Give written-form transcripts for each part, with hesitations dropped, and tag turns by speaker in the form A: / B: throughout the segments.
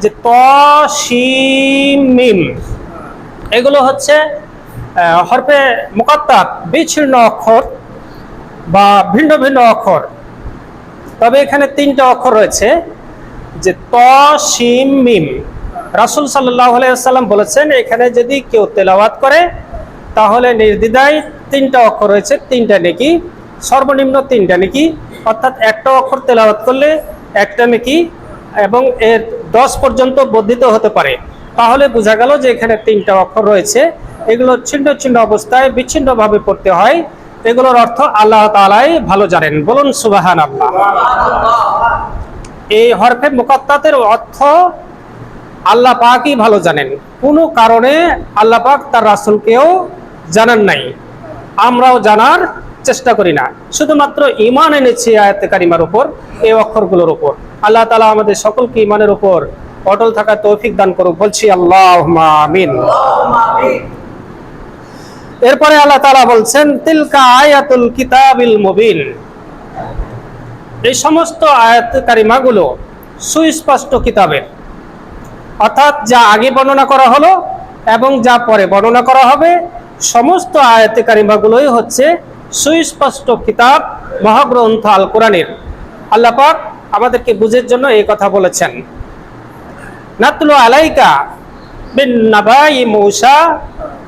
A: যে ত শিম মিম এগুলো হচ্ছে হরফে মুকাত্তাত বিচ্ছিন্ন অক্ষর বা ভিন্ন ভিন্ন অক্ষর। তবে এখানে তিনটা অক্ষর রয়েছে, যে ত শিম মিম। রাসূল সাল্লাল্লাহু আলাইহি ওয়াসাল্লাম বলেছেন এখানে যদি কেউ তেলাওয়াত করে তাহলে নির্দ্বিধায় তিনটা অক্ষর রয়েছে, তিনটা নেকি, সর্বনিম্ন তিনটা নেকি, অর্থাৎ একটা অক্ষর তেলাওয়াত করলে একটা নেকি এবং এর 10 পর্যন্ত বর্ধিত হতে পারে। তাহলে বোঝা গেল যে এখানে তিনটা অক্ষর রয়েছে, এগুলো ছিন্ন ছিন্ন অবস্থায় বিচ্ছিন্নভাবে পড়তে হয়। এগুলোর অর্থ আল্লাহ তাআলাই ভালো জানেন, বলুন সুবহানাল্লাহ। এই হরফে মুকাত্তাতের অর্থ আল্লাহ পাকই ভালো জানেন, কোনো কারণে আল্লাহ পাক তার রাসূলকেও জানান নাই, আমরাও জানার চেষ্টা করি না, শুধুমাত্র ঈমান এনেছি আয়াতে কারিমার উপর, এই অক্ষরগুলোর উপর। আল্লাহ তাআলা আমাদের সকলকে ঈমানের উপর অটল থাকার তৌফিক দান করুক, বলছি আল্লাহুম্মা আমিন। এরপরে আল্লাহ তাআলা বলছেন তিলকা আয়াতুল কিতাবিল মুবিন। এই সমস্ত আয়াত কারিমাগুলো সুস্পষ্ট কিতাবের, অর্থাৎ যা আগে বর্ণনা করা হলো এবং যা পরে বর্ণনা করা হবে, সমস্ত আয়াতে কারিমাগুলোই হচ্ছে সুস্পষ্ট কিতাব, মহাগ্রন্থ আল কোরআনের। আল্লাহ পাক আমাদেরকে বুঝের জন্য এই কথা বলেছেন, নাতলু আলাইকা বিন নাবাই মূসা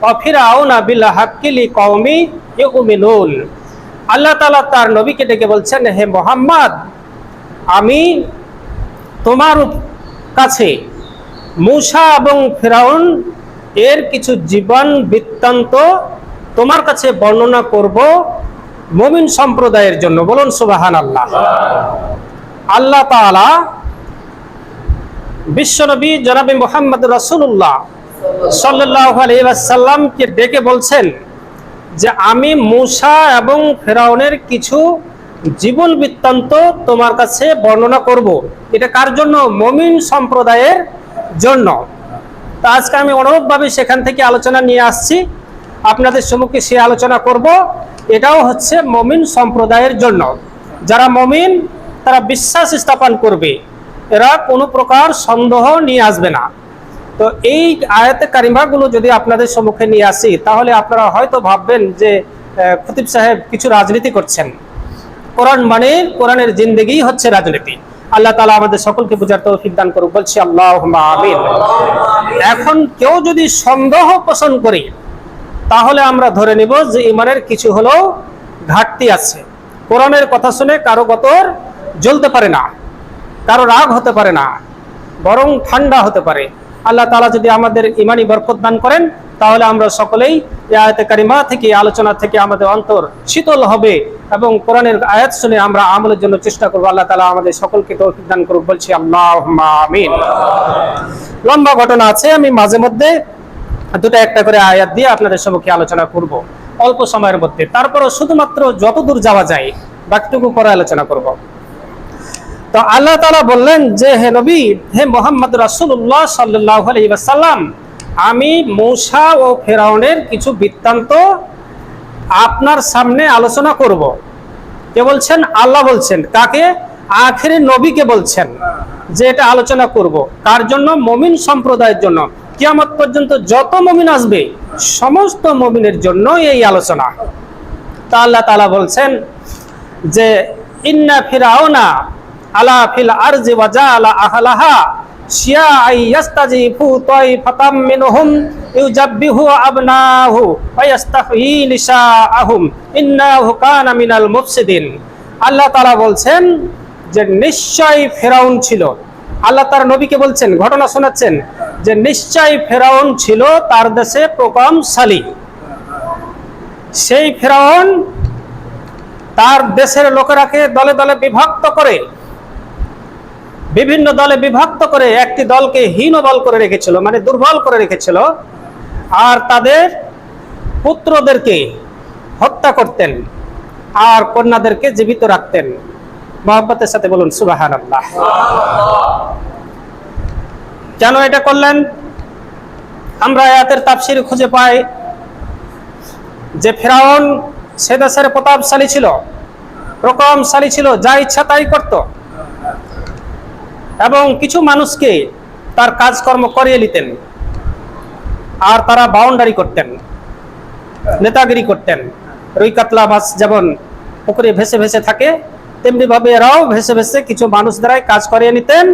A: ওয়া ফিরআউনা বিল হাক্কি লিকওমি ইউমিনুন। আল্লাহ তাআলা তার নবীকে ডেকে বলছেন, হে মুহাম্মদ, আমি তোমার কাছে মূসা এবং ফিরআউন এর কিছু জীবন বৃত্তান্ত তোমার কাছে বর্ণনা করব মুমিন সম্প্রদায়ের জন্য, বলুন সুবহানাল্লাহ। আল্লাহ তাআলা বিশ্বনবী জনাবে মুহাম্মদ রাসূলুল্লাহ সাল্লাল্লাহু আলাইহি ওয়াসাল্লামকে ডেকে বলছেন যে আমি মূসা এবং ফিরআউনের কিছু জীবন বৃত্তান্ত তোমার কাছে বর্ণনা করব। এটা কার জন্য? মুমিন সম্প্রদায়ের জন্য। তো আজকে আমি অনুরূপভাবে সেখান থেকে আলোচনা নিয়ে আসছি, আপনাদের সম্মুখে সে আলোচনা করব। এটাও হচ্ছে মুমিন সম্প্রদায়ের জন্য, যারা মুমিন তারা বিশ্বাস স্থাপন করবে, এরা কোনো প্রকার সন্দেহ নিয়ে আসবে না। তো এই আয়াতে কারিমাগুলো যদি আপনাদের সম্মুখে নিয়ে আসি তাহলে আপনারা হয়তো ভাববেন যে খতিব সাহেব কিছু রাজনীতি করছেন। কোরআন মানে কোরআনের জিন্দেগি হচ্ছে রাজনীতি। আল্লাহ তাআলা আমাদের সকলকে বুঝার তৌফিক দান করুক, বলছি আল্লাহুম্মা আমিন। এখন কেউ যদি সন্দেহ পোষণ করে তাহলে আমরা ধরে নিব যে ঈমানের কিছু হলেও ঘাটতি আছে। কোরআনের কথা শুনে কারো গতর জ্বলতে পারে না, কারো রাগ হতে পারে না, বরং ঠান্ডা হতে পারে। আল্লাহ তাআলা যদি আমাদের ঈমানি বরকত দান করেন তাহলে আমরা সকলেই এই আয়াতে কারিমা থেকে, আলোচনা থেকে আমাদের অন্তর শীতল হবে এবং কোরআনের আয়াত শুনে আমরা আমলের জন্য চেষ্টা করব। আল্লাহ তাআলা আমাদের সকলকে তৌফিক দান করুক, বলছি আল্লাহুম্মা আমিন। লম্বা ঘটনা আছে, আমি মাঝে মধ্যে দুটো একটা করে আয়াত দিয়ে আপনাদের সম্মুখে আলোচনা করব অল্প সময়ের মধ্যে। তারপরও শুধুমাত্র যতদূর যাওয়া যায় বাকিটুকু পরে আলোচনা করব। তো আল্লাহ তাআলা বললেন যে হে নবী, হে মুহাম্মদ রাসূলুল্লাহ সাল্লাল্লাহু আলাইহি ওয়াসাল্লাম, আমি মূসা ও ফিরআউনের কিছু বৃত্তান্ত আপনার সামনে আলোচনা করব। কে বলছেন? আল্লাহ বলছেন। কাকে? আখিরি নবীকে বলছেন যে এটা আলোচনা করব। কার জন্য? মুমিন সম্প্রদায়ের জন্য। কিয়ামত পর্যন্ত যত মুমিন আসবে সমস্ত মুমিনের জন্য এই আলোচনা। তা আল্লাহ তাআলা বলছেন যে ইন্না ফিরআউনা আলা ফিল আরজি ওয়া জাআলা আহলাহা শিয়াআই ইয়াস্তাজিফু তাইফাতাম মিনহুম ইউজাব্বিহু আবনাহু ওয়া ইয়াস্তাহয়ী নিসাআহুম ইন্নাহু কানা মিনাল মুফসিদিন। আল্লাহ তাআলা বলছেন যে নিশ্চয়ই ফিরআউন ছিল, আল্লাহ তার নবীকে বলছেন, ঘটনা শোনাচ্ছেন যে নিশ্চয়ই ফিরআউন ছিল তার দেশে প্রকম্পশালী। সেই ফিরআউন তার দেশের লোকেরাকে দলে দলে বিভক্ত করে, বিভিন্ন দলে বিভক্ত করে একটি দলকে হীনবল করে রেখেছিল, মানে দুর্বল করে রেখেছিল, আর তাদের পুত্রদেরকে হত্যা করতেন আর কন্যাদেরকে জীবিত রাখতেন। মহব্বতের সাথে বলুন সুবহানাল্লাহ। কেন এটা করলেন? আমরা আয়াতের তাফসীর খুঁজে পাই যে ফিরআউন সে দেশের প্রতাপশালী ছিল, প্রকম্পশালী ছিল, যা ইচ্ছা তাই করত এবং কিছু মানুষকে তার কাজকর্ম করিয়ে নিতেন, আর তারা বাউন্ডারি করতেন, নেতাগিরি করতেন। রুই কাতলা মাছ যেমন পুকুরে ভেসে ভেসে থাকে, তেমনি ভাবে এরাও ভেসে ভেসে কিছু মানুষ দ্বারাই কাজ করিয়ে নিতেন।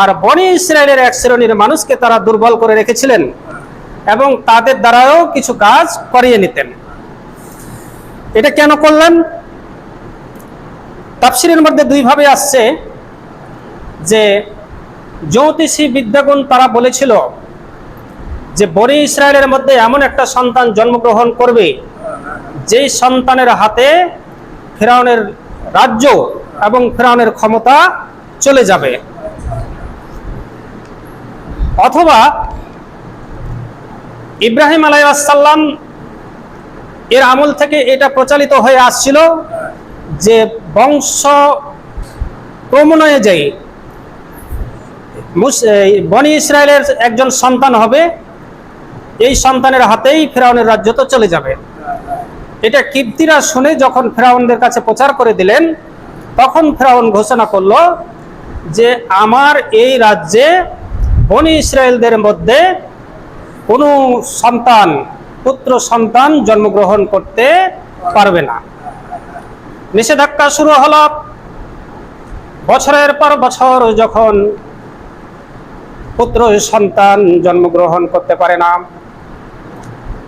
A: আর বনি ইসরায়েলের এক শ্রেণীর মানুষকে তারা দুর্বল করে রেখেছিলেন এবং তাদের দ্বারাও কিছু কাজ করিয়ে নিতেন। এটা কেন করলেন? তাফসীরের মধ্যে দুই ভাবে আসছে যে জ্যোতিষী বিদ্যাগুণ তারা বলেছিল যে বনি ইসরায়েলের মধ্যে এমন একটা সন্তান জন্মগ্রহণ করবে যেই সন্তানের হাতে ফিরআউনের রাজ্য এবং ফিরআউনের ক্ষমতা চলে যাবে। অথবা ইব্রাহিম আলাইহিস সালাম এর আমল থেকে এটা প্রচালিত হয়ে আসছিল যে বংশ ক্রমান্বয়ে বনি ইসরায়েলের একজন সন্তান হবে, এই সন্তানের হাতেই ফিরআউনের রাজ্য তো চলে যাবে। এটা কিবতীরা শুনে যখন ফিরআউনদের কাছে প্রচার করে দিলেন, তখন ফিরআউন ঘোষণা করল যে আমার এই রাজ্যে বনি ইসরায়েলদের মধ্যে কোনো সন্তান, পুত্র সন্তান জন্মগ্রহণ করতে পারবে না। নিষেধাজ্ঞা শুরু হলো। বছরের পর বছর যখন পুত্র সন্তান জন্মগ্রহণ করতে পারে না,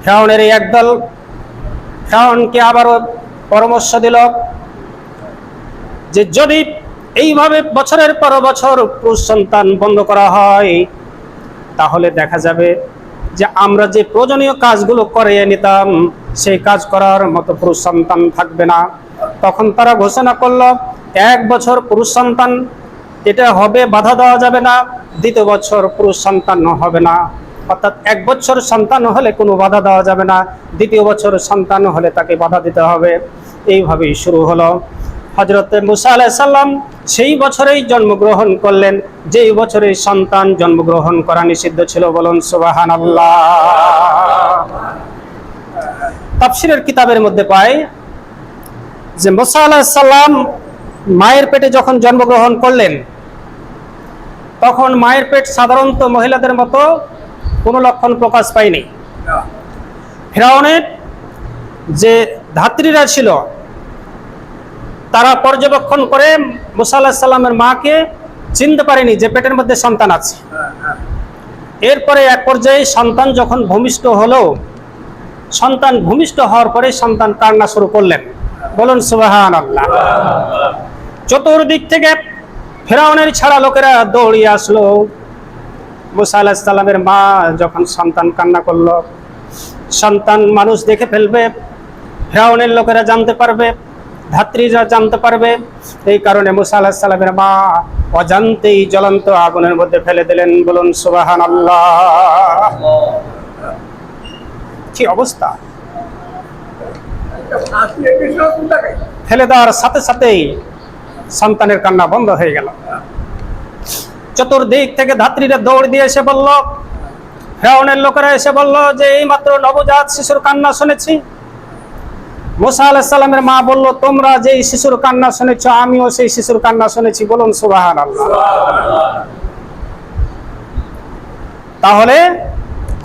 A: ফিরআউনের এই একদল ফিরআউনকে আবারও পরামর্শ দিল যে যদি এইভাবে বছরের পর বছর পুরুষ সন্তান বন্ধ করা হয়, তাহলে দেখা যাবে যে আমরা যে প্রয়োজনীয় কাজগুলো করিয়ে নিতাম সেই কাজ করার মতো পুরুষ সন্তান থাকবে না। তখন তারা ঘোষণা করলো 1 বছর পুরুষ সন্তান এটা হবে, বাধা দেওয়া যাবে না। 2য় বছর পুরুষ সন্তান হবে না, অর্থাৎ 1 বছর সন্তান হলে কোনো বাধা দেওয়া যাবে না, 2য় বছর সন্তান হলে তাকে বাধা দিতে হবে। এইভাবেই শুরু হলো। হযরত মুসা আলাইহিস সালাম সেই বছরেই জন্মগ্রহণ করলেন যেই বছরে সন্তান জন্মগ্রহণ করা নিষিদ্ধ ছিল। বলুন সুবহানাল্লাহ। তাফসীরের কিতাবের মধ্যে পাই যে মুসা আলাইহিস সালাম মায়ের পেটে যখন জন্মগ্রহণ করলেন, তখন মায়ের পেট সাধারণত মহিলাদের মতো কোনো লক্ষণ প্রকাশ পায়নি। ফিরআউনের যে ধাত্রীরা ছিল তারা পর্যবেক্ষণ করে মুসা আলাইহিস সালামের মাকে চিনতে পারেনি যে পেটের মধ্যে সন্তান আছে। এরপরে এক পর্যায়ে সন্তান যখন ভূমিষ্ঠ হলো, সন্তান ভূমিষ্ঠ হওয়ার পরে সন্তান কান্না শুরু করলেন। বলুন সুবহানাল্লাহ। চতুর্দিক থেকে ফিরআউনের ছাড়া লোকেরা দৌড়িয়ে আসলো। মুসা আলাইহিস সালামের মা যখন সন্তান কান্না করলো, সন্তান মানুষ দেখে ফেলবে, ফিরআউনের লোকেরা জানতে পারবে, ধাত্রীরা জানতে পারবে। এই কারণে মুসা আলাইহিস সালামের মা অজান্তেই জ্বলন্ত আগুনের মধ্যে ফেলে দিলেন। বলুন সুবহানাল্লাহ। কি অবস্থা! ফেলে দেওয়ার সাথে সাথেই সন্তানের কান্না বন্ধ হয়ে গেল। চতুর্দিক থেকে ধাত্রীরা দৌড় দিয়ে এসে বলল, ফিরআউনের লোকেরা এসে বলল যে এইমাত্র নবজাত শিশুর কান্না শুনেছি। মুসা আলাইহিস সালামের মা বলল, তোমরা যেই শিশুর কান্না শুনেছ আমিও সেই শিশুর কান্না শুনেছি। বলুন সুবহানাল্লাহ। তাহলে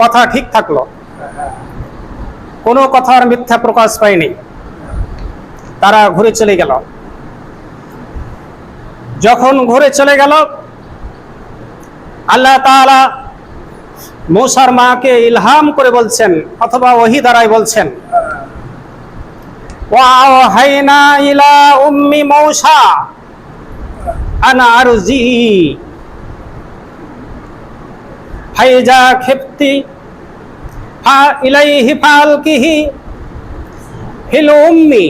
A: কথা ঠিক থাকলো, কোনো কথার মিথ্যা প্রকাশ পায়নি। তারা ঘুরে চলে গেল। যখন ঘুরে চলে গেল, আল্লাহ তাআলা মুসার মাকে ইলহাম করে বলছেন, অথবা ওহী দ্বারাই বলছেন, ওয়াহাইনা ইলা উম্মি মূসা আনা আরজি ফাইজা খিফতি ফা ইলাইহি ফালকিহি ফিল উম্মি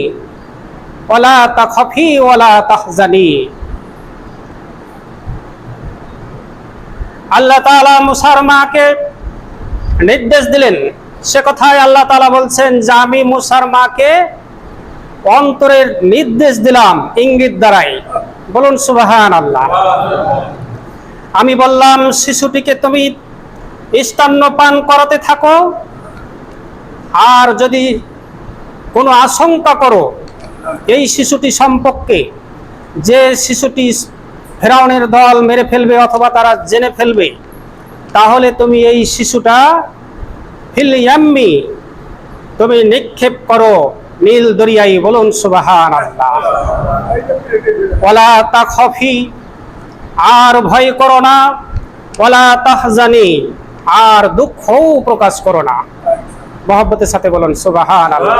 A: ওয়ালা তাখফি ওয়ালা তাহজানি। আল্লাহ তাআলা মুসার মাকে নির্দেশ দিলেন। সে কথায় আল্লাহ তাআলা বলছেন যে আমি মুসার মাকে অন্তরের নির্দেশ দিলাম ইঙ্গিত দ্বারাই। বলুন সুবহানাল্লাহ। আমি বললাম শিশুটিকে তুমি স্তন্যপান করাতে থাকো, আর যদি কোনো আশঙ্কা করো এই শিশুটি সম্পর্কে যে শিশুটি ফিরআউনের দল মেরে ফেলবে অথবা তারা জেনে ফেলবে, তাহলে তুমি এই শিশুটা ফিল ইয়াম্মি, তুমি নিক্ষেপ করো নীল দরিয়ায়। বলুন সুবহানাল্লাহ। ওয়ালা তাখফি, আর ভয় করো না। ওয়ালা তাহজানি, আর দুঃখও প্রকাশ করো না। মহব্বতের সাথে বলুন সুবহানাল্লাহ।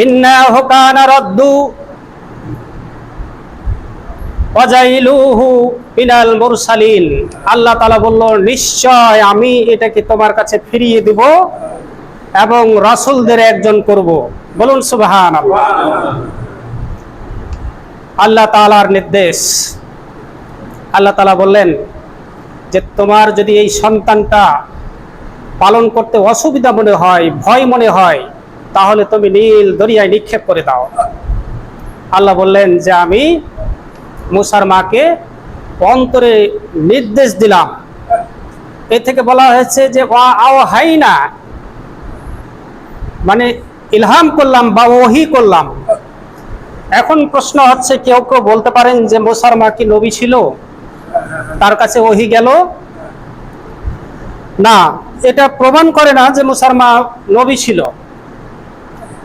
A: ইন্নাহু কানা রাদ্দু ওয়াজাইলুহু মিনাল মুরসালিন। আল্লাহ তাআলা বলল, নিশ্চয় আমি এটাকে তোমার কাছে ফিরিয়ে দিব এবং রাসূলদের একজন করব। বলুন সুবহানাল্লাহ। আল্লাহ তাআলার নির্দেশ। আল্লাহ তাআলা বললেন যে তোমার যদি এই সন্তানটা পালন করতে অসুবিধা মনে হয়, ভয় মনে হয়, তাহলে তুমি নীল দরিয়ায় নিক্ষেপ করে দাও। আল্লাহ বললেন যে আমি মুসার মাকে অন্তরে নির্দেশ দিলাম। এ থেকে বলা হয়েছে যে আওহাইনা, মানে ইলহাম করলাম বা ওহী করলাম। এখন প্রশ্ন হচ্ছে, কেউ কেউ বলতে পারেন যে মুসার মা কি নবী ছিল, তার কাছে ওহী গেল? না, এটা প্রমাণ করে না যে মুসার মা নবী ছিল।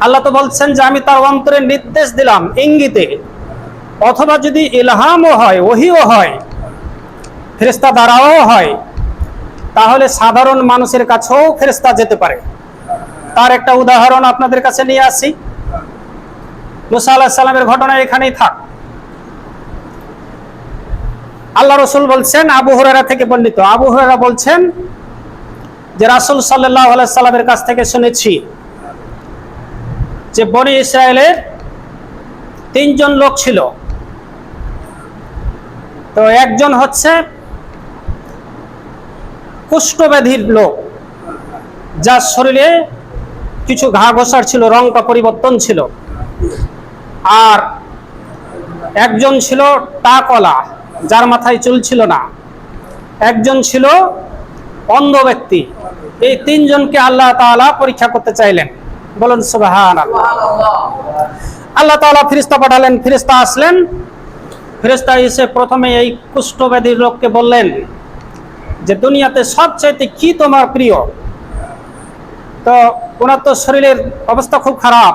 A: আল্লাহ তো বলছেন যে আমি তার অন্তরে নির্দেশ দিলাম ইঙ্গিতে। অথবা যদি ইলহামও হয়, ওহীও হয়, ফেরেশতা দ্বারাও হয়, তাহলে সাধারণ মানুষের কাছেও ফেরেশতা যেতে পারে। তার একটা উদাহরণ আপনাদের কাছে নিয়ে আসি। মুসা আলাইহিস সালামের ঘটনা এখানেই থাক। আল্লাহ রাসূল বলছেন, আবু হুরায়রা থেকে বর্ণিত, আবু হুরায়রা বলছেন যে রাসূল সাল্লাল্লাহু আলাইহি সাল্লামের কাছ থেকে শুনেছি যে বনি ইসরায়েলের 3 জন লোক ছিল। তো একজন হচ্ছে কুষ্ঠব্যাধির লোক, যার শরীরে কিছু ঘা ঘোষার ছিল, রংটা পরিবর্তন ছিল। আর একজন ছিল টাকলা, যার মাথায় চুল ছিল না। একজন ছিল অন্ধ ব্যক্তি। এই 3 জনকে আল্লাহ তাআলা পরীক্ষা করতে চাইলেন। বলুন সুবহানাল্লাহ। আল্লাহ তাআলা ফেরেশতা পাঠালেন। ফেরেশতা আসলেন। ফেরেশতা এসে প্রথমে এই কুষ্ঠব্যাধির লোককে বললেন যে দুনিয়াতে সবচাইতে কি তোমার প্রিয়? তো ওনার তো শরীরের অবস্থা খুব খারাপ,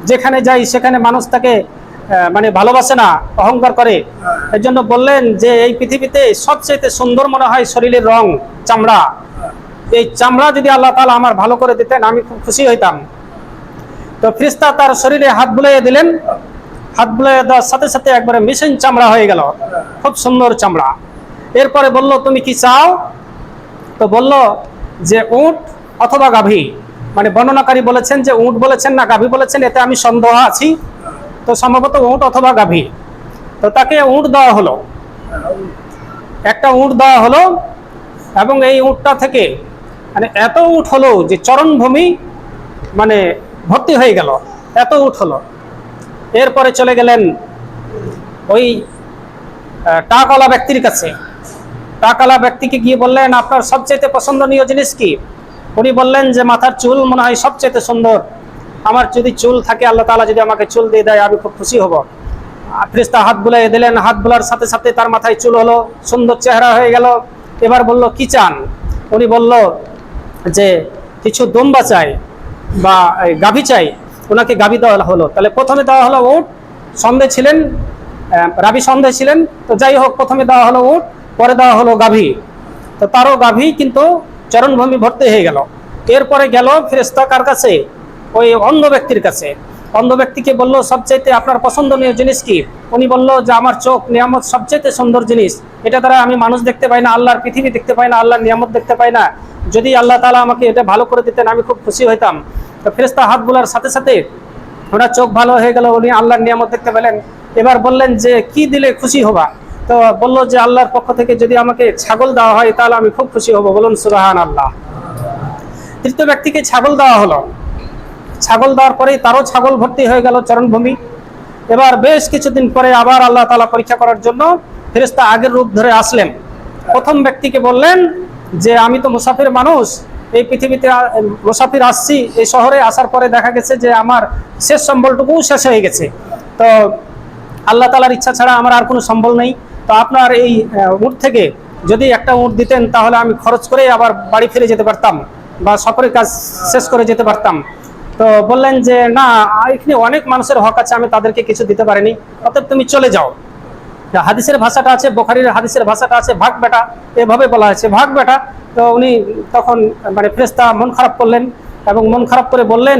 A: যেখানে যাই সেখানে মানুষ তাকে মানে ভালোবাসে না, অহংকার করে। এর জন্য বললেন যে এই পৃথিবীতে সবচাইতে সুন্দর মনে হয় শরীরের রং, চামড়া। এই চামড়া যদি আল্লাহ তাআলা আমার ভালো করে দিতেন, আমি খুব খুশি হইতাম। তো ফেরেশতা তার শরীরে হাত বুলাইয়ে দিলেন। হাত বুলাইয়ে দেওয়ার সাথে সাথে একবারে মিশন চামড়া হয়ে গেল, খুব সুন্দর চামড়া। এরপরে বলল, তুমি কি চাও? তো বলল যে উট অথবা গাভী। মানে বর্ণনাকারী বলেছেন যে উট বলেছেন না গাভী বলেছেন, এতে আমি সন্দেহ আছি। তো সম্ভবত উট অথবা গাভী। তো তাকে উট দেওয়া হলো, একটা উট দেওয়া হলো। এবং এই উটটা থেকে মানে এত উট হলো যে চরণভূমি মানে ভর্তি হয়ে গেল, এত উট হলো। এরপরে চলে গেলেন ওই টাকওয়ালা ব্যক্তির কাছে। টাকওয়ালা ব্যক্তিকে গিয়ে বললেন, আপনার সবচেয়ে পছন্দনীয় জিনিস কি? উনি বললেন যে মাথার চুল মনে হয় সবচেয়ে সুন্দর। আমার যদি চুল থাকে, আল্লাহ তাআলা যদি আমাকে চুল দিয়ে দেয়, আমি খুব খুশি হব। ফেরেশতা হাত বুলাইয়ে দিলেন। হাত বুলার সাথে সাথে তার মাথায় চুল হলো, সুন্দর চেহারা হয়ে গেল। এবার বলল, কি চান? উনি বলল যে কিছু দুম্বা চাই বা গাভী চাই। ওনাকে গাভী দেওয়া হলো। তাহলে প্রথমে দেওয়া হলো উট, সন্দেহ ছিলেন, রাবি সন্দেহ ছিলেন। তো যাই হোক, প্রথমে দেওয়া হলো উট, পরে দেওয়া হলো গাভী। তো তারও গাভী কিন্তু চরণভূমি ভর্তি হয়ে গেল। এরপরে গেল ফেরেশতা কার কাছে? ওই অন্ধ ব্যক্তির কাছে। অন্ধ ব্যক্তিকে বলল, সবচাইতে আপনার পছন্দনীয় জিনিস কি? উনি বলল যে আমার চোখ নিয়ামত সবচাইতে সুন্দর জিনিস। এটা দ্বারা আমি মানুষ দেখতে পাই না, আল্লাহর পৃথিবী দেখতে পাই না, আল্লাহর নিয়ামত দেখতে পাই না। যদি আল্লাহ তাআলা আমাকে এটা ভালো করে দিতেন, আমি খুব খুশি হইতাম। তো ফেরেশতা হাত বুলার সাথে সাথে ওনার চোখ ভালো হয়ে গেল, উনি আল্লাহর নিয়ামত দেখতে পেলেন। এবার বললেন যে কি দিলে খুশি হবা? তো বলল যে আল্লাহর পক্ষ থেকে যদি আমাকে ছাগল দেওয়া হয়, তাহলে আমি খুব খুশি হব। বলুন সুবহানাল্লাহ। তৃতীয় ব্যক্তিকে ছাগল দেওয়া হলো। ছাগল দেওয়ার পরেই তারও ছাগল ভর্তি হয়ে গেল চরণভূমি। এবার বেশ কিছুদিন পরে আবার আল্লাহ তাআলা পরীক্ষা করার জন্য ফেরেশতা আগের রূপ ধরে আসলেন। প্রথম ব্যক্তিকে বললেন যে আমি তো মুসাফির মানুষ, এই পৃথিবীতে মুসাফির আসছি। এই শহরে আসার পরে দেখা গেছে যে আমার শেষ সম্বলটুকুও শেষ হয়ে গেছে। তো আল্লাহ তাআলার ইচ্ছা ছাড়া আমার আর কোনো সম্বল নেই। তো আপনার এই উট থেকে যদি একটা উট দিতেন তাহলে আমি খরচ করে আবার বাড়ি ফিরে যেতে পারতাম বা সফরের কাজ শেষ করে যেতে পারতাম। তো বললেন যে না, এখানে অনেক মানুষের হক আছে, আমি তাদেরকে কিছু দিতে পারিনি, অতএব তুমি চলে যাও। হাদিসের ভাষাটা আছে, বুখারীর হাদিসের ভাষাটা আছে ভাগ বেটা, এভাবে বলা হয়েছে ভাগ বেটা। তো উনি তখন মানে ফেরেশতা মন খারাপ করলেন এবং মন খারাপ করে বললেন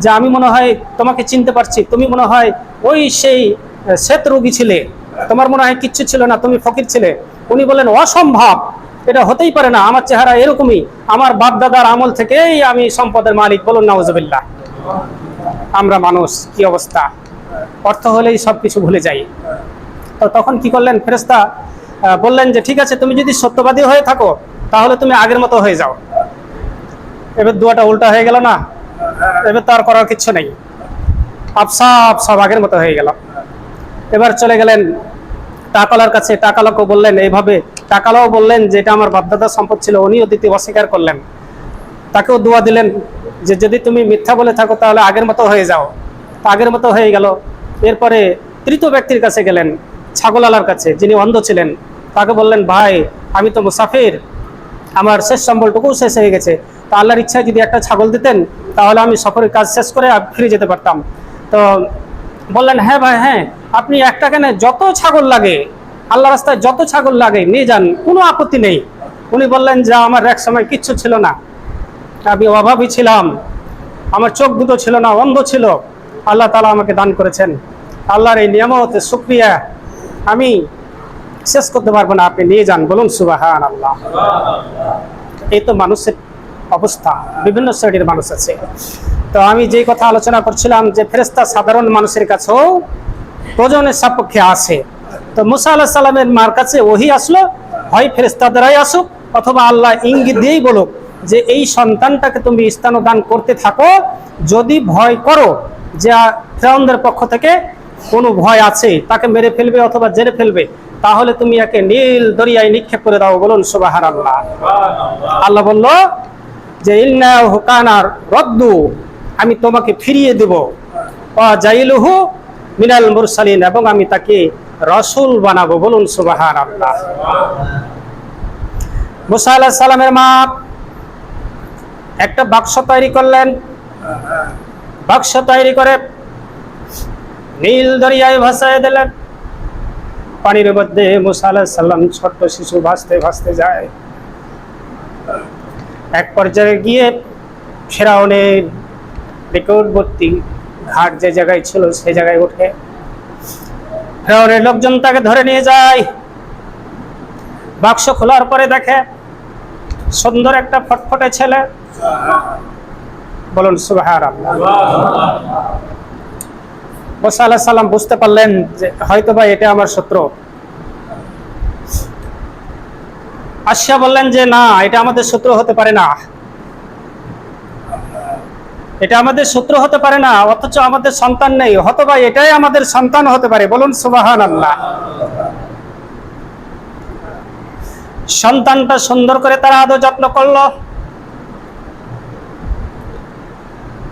A: যে আমি মনে হয় তোমাকে চিনতে পারছি, তুমি মনে হয় ওই সেই শ্বেত রোগী ছিলে, তোমার মনে হয় কিচ্ছু ছিল না, তুমি ফকির ছিলে। উনি বললেন অসম্ভব, এটা হতেই পারে না, আমার চেহারা এরকমই, আমার বাপ দাদার আমল থেকেই আমি সম্পদের মালিক। বলুন নাউজুবিল্লাহ। আমরা মানুষ কি অবস্থা, অর্থ হলেই সবকিছু ভুলে যাই। তো তখন কি করলেন ফেরেশতা, বললেন যে ঠিক আছে, তুমি যদি সত্যবাদী হয়ে থাকো তাহলে তুমি আগের মতো হয়ে যাও। এবার দুয়াটা উল্টা হয়ে গেল না, এবার তো আর করার কিছু নেই, আফসাব সব আগের মতো হয়ে গেল। এবার চলে গেলেন টাকালার কাছে, টাকালাকে বললেন এইভাবে, টাকালাও বললেন যে এটা আমার বাপদাদার সম্পদ ছিল, উনিও দিতে অস্বীকার করলেন। তাকেও দোয়া দিলেন যে যদি তুমি মিথ্যা বলে থাকো তাহলে আগের মতো হয়ে যাও। আগের মতো হয়ে গেল। এরপরে তৃতীয় ব্যক্তির কাছে গেলেন, ছাগলালার কাছে, যিনি অন্ধ ছিলেন। তাকে বললেন ভাই, আমি তো মুসাফির, আমার শেষ সম্বলটুকু শেষ হয়ে গেছে, তো আল্লাহর ইচ্ছায় যদি একটা ছাগল দিতেন তাহলে আমি সফরের কাজ শেষ করে ফিরে যেতে পারতাম। তো বললেন হ্যাঁ ভাই হ্যাঁ, আপনি একটা কেন, যত ছাগল লাগে, আল্লাহ রাস্তায় যত ছাগল লাগে নিয়ে যান, কোনো আপত্তি নেই। উনি বললেন যে আমার এক সময় কিচ্ছু ছিল না, আমি অভাবী ছিলাম, আমার চোখ দুটো ছিল না, অন্ধ ছিল, আল্লাহ তাআলা আমাকে দান করেছেন, আল্লাহর এই নিয়ামতের শুকরিয়া আমি শেষ করতে পারবো না, আপনি নিয়ে যান। বলুন সুবহানাল্লাহ। এই তো মানুষের অবস্থা, বিভিন্ন শ্রেণীর মানুষ আছে। তো আমি যেই কথা আলোচনা করছিলাম যে ফেরেশতা সাধারণ মানুষের কাছেও প্রয়োজনের সাপেক্ষে আসে। তো মুসা আলাইহিস সালামের মার কাছে ওহী আসলো, হয় ফেরেশতা দ্বারাই আসুক অথবা আল্লাহ ইঙ্গিত দিয়েই বলুক যে এই সন্তানটাকে তুমি স্থানদান করতে থাকো, যদি ভয় করো যে ফিরআউনদের পক্ষ থেকে কোনো ভয় আছে, তাকে মেরে ফেলবে অথবা জেলে ফেলবে, তাহলে তুমি একে নীল দরিয়ায় নিক্ষেপ করে দাও। বলুন সুবহানাল্লাহ। আল্লাহ বলল যে ইন্নাহু কানা রদ্দু, আমি তোমাকে ফিরিয়ে দেব, ওয়া জাইলুহু মিনাল মুরসালিন, এবং আমি তাকে রাসূল বানাবো। বলুন সুবহানাল্লাহ। মুসা আলাইহিস সালামের মা একটা বাক্স তৈরি করলেন, বাক্স তৈরি করে নীল দরিয়ায় ভাসায় দিলেন। পানির মধ্যে মুসা আলাইহিস সালাম ছোট্ট শিশু ভাসতে ভাসতে যায়। এক পর্যায়ে গিয়ে ফিরআউনের নিকটবর্তী ঘাট যে জায়গায় ছিল সেই জায়গায় উঠে ফিরআউনের লোকজন তাকে ধরে নিয়ে যায়। বাক্স খোলার পরে দেখে সুন্দর একটা ফটফটে ছেলে। বলুন সুবহানাল্লাহ। মুসা আলাইহিস সালাম বুঝতে পারলেন যে হয়তো বা এটা আমার শত্রু। আসিয়া বললেন যে না, এটা আমাদের শত্রু হতে পারে না, এটা আমাদের শত্রু হতে পারে না, অথচ আমাদের সন্তান নেই, হয়তোবা এটাই আমাদের সন্তান হতে পারে। বলুন সুবহানাল্লাহ। সন্তানটা সুন্দর করে তারা আদর যত্ন করলো।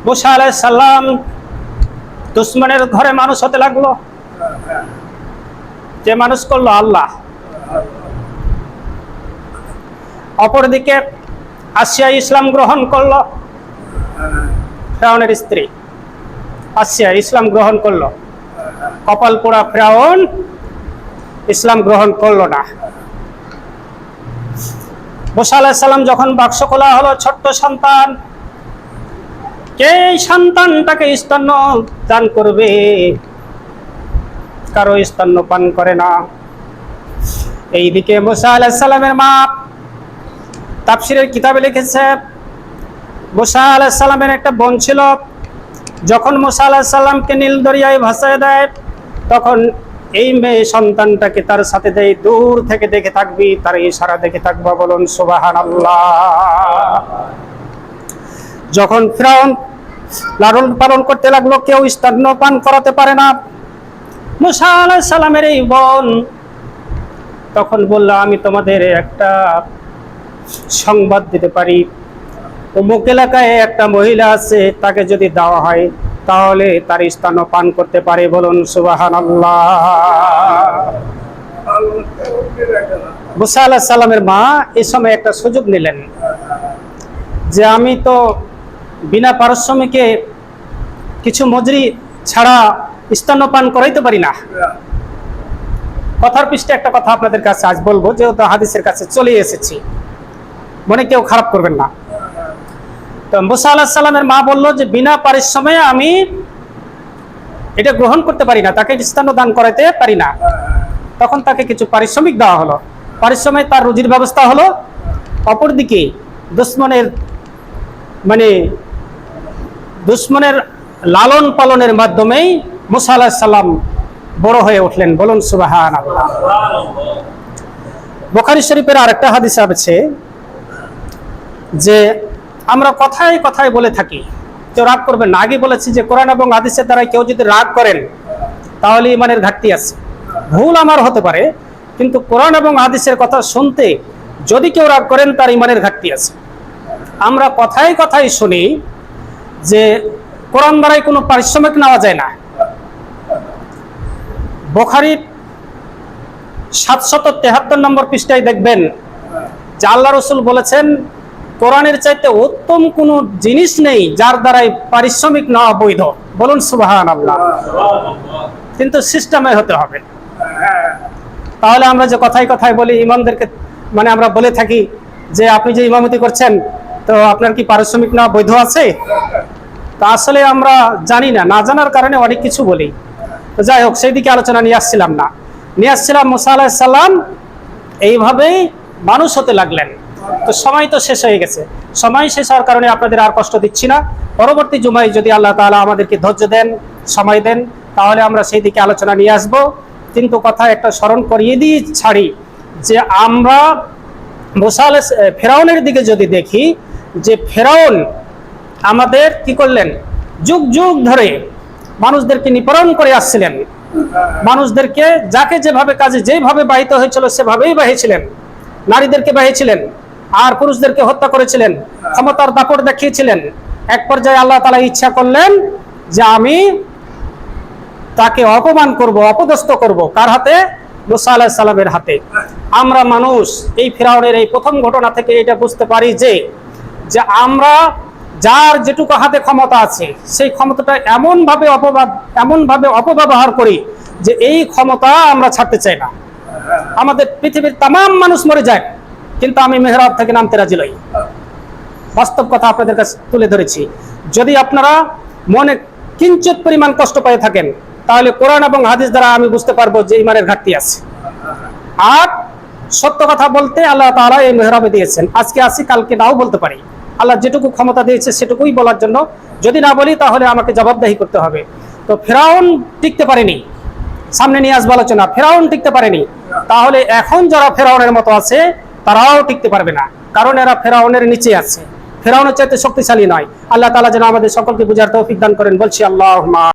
A: মুসা আলাইহিস সালাম দুশমনের ঘরে মানুষ হতে লাগলো। যে মানুষ করলো আল্লাহ। অপরদিকে আসিয়া ইসলাম গ্রহণ করলো, ফিরআউনের স্ত্রী আসিয়া ইসলাম গ্রহণ করলো। কপাল পোড়া ফিরআউন ইসলাম গ্রহণ করলো না। মুসা আলাইহিস সালাম যখন বাক্স খোলা হলো, ছোট্ট সন্তান, কে এই সন্তানটাকে স্তন্য দান করবে? কারো স্তন্য পান করে না। এইদিকে মুসা আলাইহিস সালামের মা তাফসীরের কিতাবে লিখেছে, মুসা আলাইহিস সালামের একটা বোন ছিল, যখন মুসা আলাইহিস সালামকে নীল দরিয়ায় ভাসায় দেয় তখন এই মেয়ে সন্তানটাকে তার সাথে দেয়, দূর থেকে দেখে থাকবি, তার ইশারা দেখে থাকবা। বলুন সুবহানাল্লাহ। যখন ফিরআউন লালন পালন করতে লাগলো, কেউ স্তন্যপান করাতে পারে না, মুসা আলাইহিস সালামের এই বোন তখন বলল আমি তোমাদের একটা সংবাদ দিতে পারি, অমুক এলাকায় একটা মহিলা আছে, তাকে যদি দেওয়া হয় তাহলে তার স্তন্যপান করতে পারে। বলুন সুবহানাল্লাহ। মুসা আলাইহিস সালামের মা এই সময় একটা সুযোগ নিলেন যে আমি তো বিনা পারিশ্রমিকে কিছু মজুরি ছাড়া স্তন্যপান করাইতে পারি না। কথার পৃষ্ঠে একটা কথা আপনাদের কাছে আজ বলবো, যেহেতু হাদিসের কাছে চলে এসেছি, মনে কেউ খারাপ করবেন না। তো মুসা আলাইহিস সালামের মা বলল যে বিনা পারিশ্রমে আমি এটা গ্রহণ করতে পারি না, তাকে স্তন্য দান করাইতে পারি না। তখন তাকে কিছু পারিশ্রমিক দেওয়া হলো, পারিশ্রমে তার রুজির ব্যবস্থা হলো। অপরদিকে দুশ্মনের লালন পালনের মাধ্যমেই মুসা আলাইহিস সালাম বড় হয়ে উঠলেন। বলুন সুবহানাল্লাহ। বুখারী শরীফের আরেকটা হাদিস আছে যে আমরা কথায় কথায় বলে থাকি, কেউ রাগ করবেন না। আগে বলেছি যে কোরআন এবং হাদিসের দ্বারা কেউ যদি রাগ করেন তাহলে ঈমানের ঘাটতি আছে। ভুল আমার হতে পারে, কিন্তু কোরআন এবং হাদিসের কথা শুনতে যদি কেউ রাগ করেন তার ঈমানের ঘাটতি আছে। আমরা কথায় কথায় শুনি যে কোরআন দ্বারাই কোনো পারিশ্রমিক নেওয়া যায় না। বুখারীর 773 নম্বর পৃষ্ঠায় দেখবেন যে আল্লাহ রাসূল বলেছেন কোরআনের চাইতে উত্তম কোনো জিনিস নেই যার দ্বারাই পারিশ্রমিক নেওয়া বৈধ। বলুন সুবহানাল্লাহ। কিন্তু সিস্টেমে হতে হবে। তাহলে আমরা যে কথায় কথায় বলি ইমামদেরকে, আমরা বলে থাকি যে আপনি যে ইমামতি করছেন তো আপনার কি পারিশ্রমিক নেওয়া বৈধ আছে? তা আসলে আমরা জানি না, না জানার কারণে অনেক কিছু বলি। তো যাই হোক, সেই দিকে আলোচনা নিয়ে আসছিলাম। মুসা আলাইহিস সালাম এইভাবেই মানুষ হতে লাগলেন। তো সময় তো শেষ হয়ে গেছে, সময় শেষ হওয়ার কারণে আপনাদের আর কষ্ট দিচ্ছি না। পরবর্তী জুমায় যদি আল্লাহ তাআলা আমাদেরকে ধৈর্য দেন, সময় দেন, তাহলে আমরা সেই দিকে আলোচনা নিয়ে আসব। কিন্তু কথা একটা স্মরণ করিয়ে দিয়ে ছাড়ি যে আমরা ফেরাউনের দিকে যদি দেখি, যে ফেরাউন আমাদের কি করলেন, যুগ যুগ ধরে মানুষদেরকে নিপীড়ন করে আসছিলেন। মানুষদেরকে যাকে যেভাবে কাজে যেভাবে বাহিত হয়েছিল সেভাবেই বাহিয়েছিলেন। নারীদেরকে বাহিয়েছিলেন আর পুরুষদেরকে হত্যা করেছিলেন, ক্ষমতার দাপট দেখিয়েছিলেন। এক পর্যায়ে আল্লাহ তাআলা ইচ্ছা করলেন যে আমি তাকে অপমান করব, অপদস্থ করব। কার হাতে? মুসা আলাইহিস সালামের হাতে। আমরা মানুষ এই ফিরাউনের এই প্রথম ঘটনা থেকে এটা বুঝতে পারি যে আমরা যার যেটুকু হাতে ক্ষমতা আছে সেই ক্ষমতাটা এমনভাবে অপব্যবহার করি যে এই ক্ষমতা আমরা ছাড়তে চাই না। আমাদের পৃথিবীর তামাম মানুষ মরে যায়, কিন্তু আমি মেহরাব থেকে নামতে রাজি নই। বাস্তব কথা আপনাদের কাছে তুলে ধরেছি। যদি আপনারা মনে কিঞ্চিত পরিমাণ কষ্ট পেয়ে থাকেন তাহলে কোরআন এবং হাদিস দ্বারা আমি বুঝতে পারবো যে ঈমানের ঘাটতি আছে। আর সত্য কথা বলতে আল্লাহ তাআলা এই মেহরাবে দিয়েছেন। আজকে আসি, কালকে নাও বলতে পারি। আল্লাহ যেটুকু ক্ষমতা দিয়েছে সেটুকুই বলার জন্য। যদি না বলি তাহলে আমাকে জবাবদিহি করতে হবে। তো ফেরাউন টিকতে পারেনি, সামনে নিয়ে আসবো আলোচনা। ফেরাউন টিকতে পারেনি, তাহলে এখন যারা ফেরাউনের মতো আছে তারাও টিকতে পারবে না, কারণ এরা ফেরাউনের নিচে আছে, ফেরাউনের চাইতে শক্তিশালী নয়। আল্লাহ তাআলা যেন আমাদের সকলকে বুঝার তৌফিক দান করেন। বলছি আল্লাহুম্মা